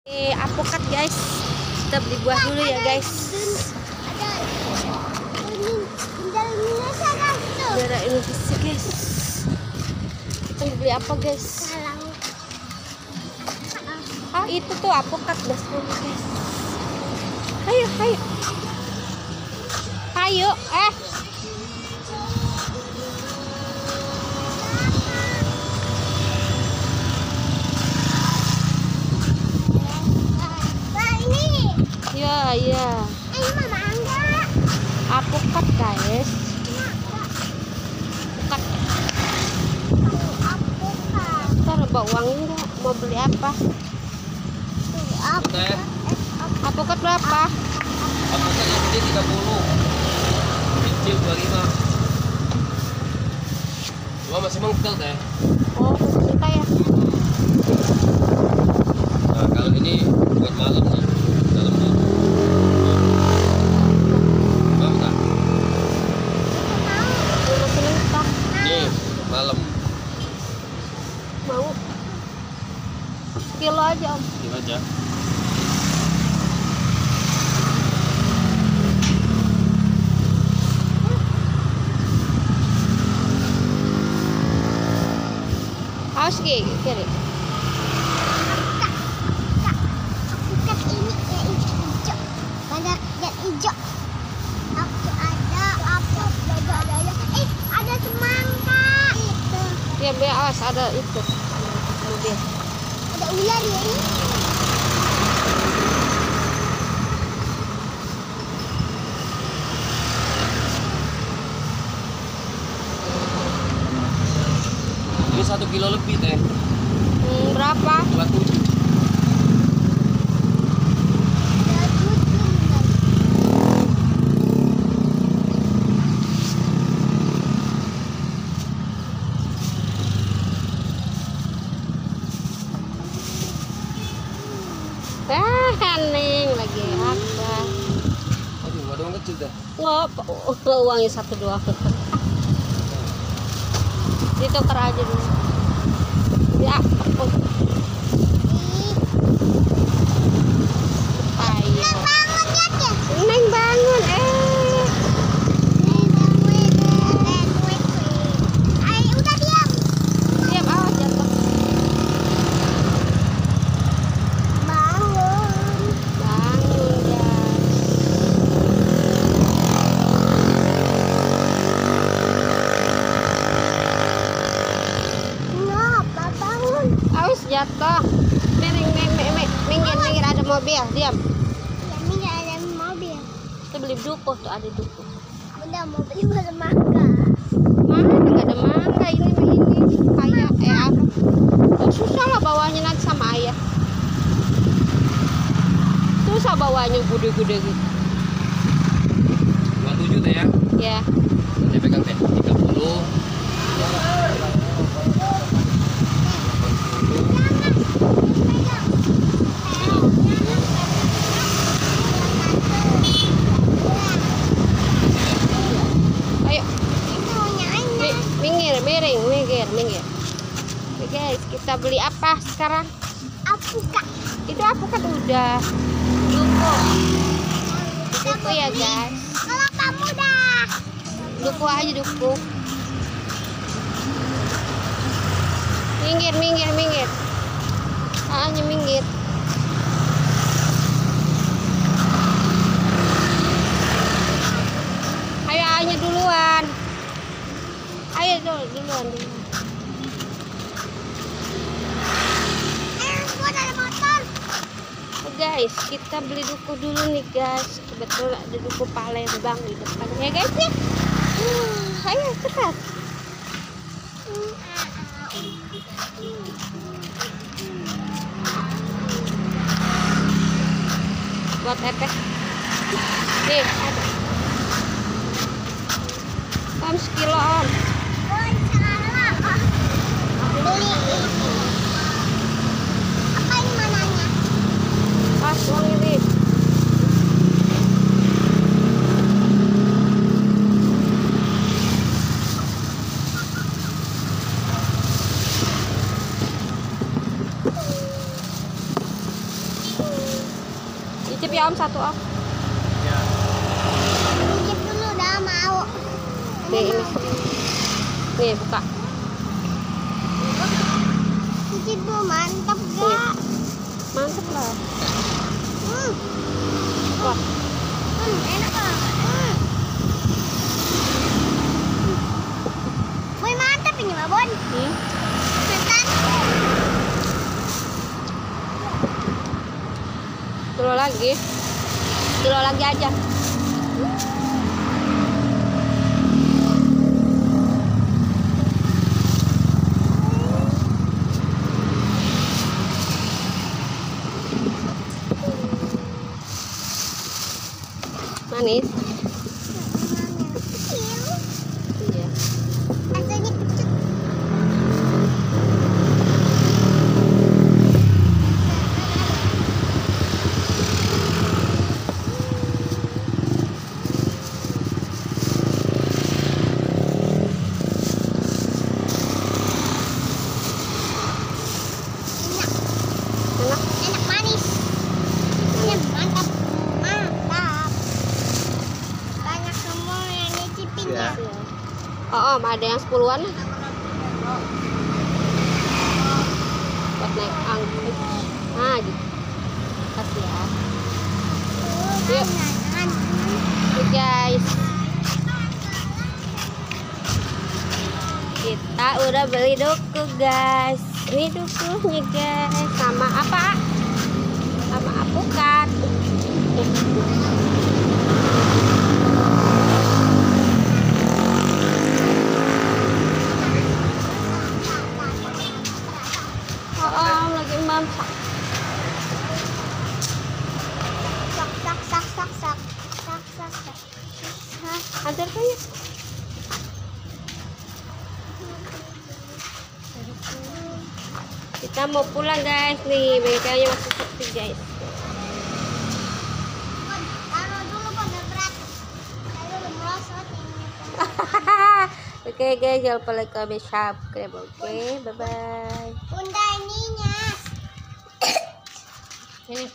Apokat guys, kita beli buah dulu ya guys. Daerah Indonesia guys. Kita beli apa guys? Ah itu tuh apokat guys. Ayo, ayo, ayo, iya. Apokat guys. Kita ada uangnya enggak? Mau beli apa? Apokat berapa? Apokat yang gede 30, kecil 25. Cuma masih mengkel teh. Oh, kita ya. Nah, kalau ini buat malam nih, dalam malam. Mau tak? Masih mentah. Nih, malam. Mau? Kilo aja om. Ini aja. Awas kiri. Apokat ini yang hijau, banyak yang hijau. Ada semangka. Itu. Ya biar awas ada itu. Mobil. Ada ular ya ini. Ini 1 kilo lebih teh. Berapa? 27. Neng lagi apa? Aduh, ada uang kecil dah. Uangnya 1 doang. Ditukar aja dulu. Ya, ayo. Neng bangun, Udah diam. diam awas jatuh. Bangun. Bangun guys. Ngapa bangun? Awas jatuh. Minggir ada mobil, diam. Ya, ini ada mobil. Kita beli duku tuh, ada duku. Udah mau beli semangka. Mana nggak ada mangga ini kayak apa? Oh, susah lah bawanya nanti sama ayah. Susah bawanya gede-gede gitu. 27 teh ya. Ya. Nanti pegang teh 30. Ayo, Itu nyanyi. minggir. Oke guys, kita beli apa sekarang? Apokat. Itu apa kan udah duku ya guys. Kelapa muda. Duku aja duku. Minggir. Hanya minggir. Ayo hanya duluan. Ayo duluan. Buat ada motor. Oh, guys, kita beli duku dulu nih guys. Kebetulan ada duku Palembang di depan ya guys ya. Ayo cepat. Buat efek. Nih, ada. Om sekilo om. Oh, salah. Beli. Apa ini mananya? Pas uang ini. Cicip ya Om, satu Om. Cicip dulu dah mau. Nih ini. Nih buka. Cicip dulu mantap Nih. gak? Mantep lah. Wah. Enak banget. Boy mantap ini mah Bon. Mantap. Kilo lagi aja. Manis. Iya. Rasanya kecut. Enak. Enak manis. Mantap. Mantap. Banyak semua yang nyicipin ya. Oh, Om, ada yang 10-an lah. Buat naik angkut. Nah, gitu. Kasih ya. Yuk. Yuk guys. Kita udah beli duku guys. Ini dukunya guys. Sama apa? Sama apukat. Oh, lagi masak. Sak sak sak sak sak sak sak sak. Antar kayaknya. Kita mau pulang guys nih, bengkelnya masih sepi guys. Taruh dulu pada berat. Ayo merosot ini. Oke guys, jangan lupa like, comment, subscribe. Oke, bye bye. Bunda ininya. Ini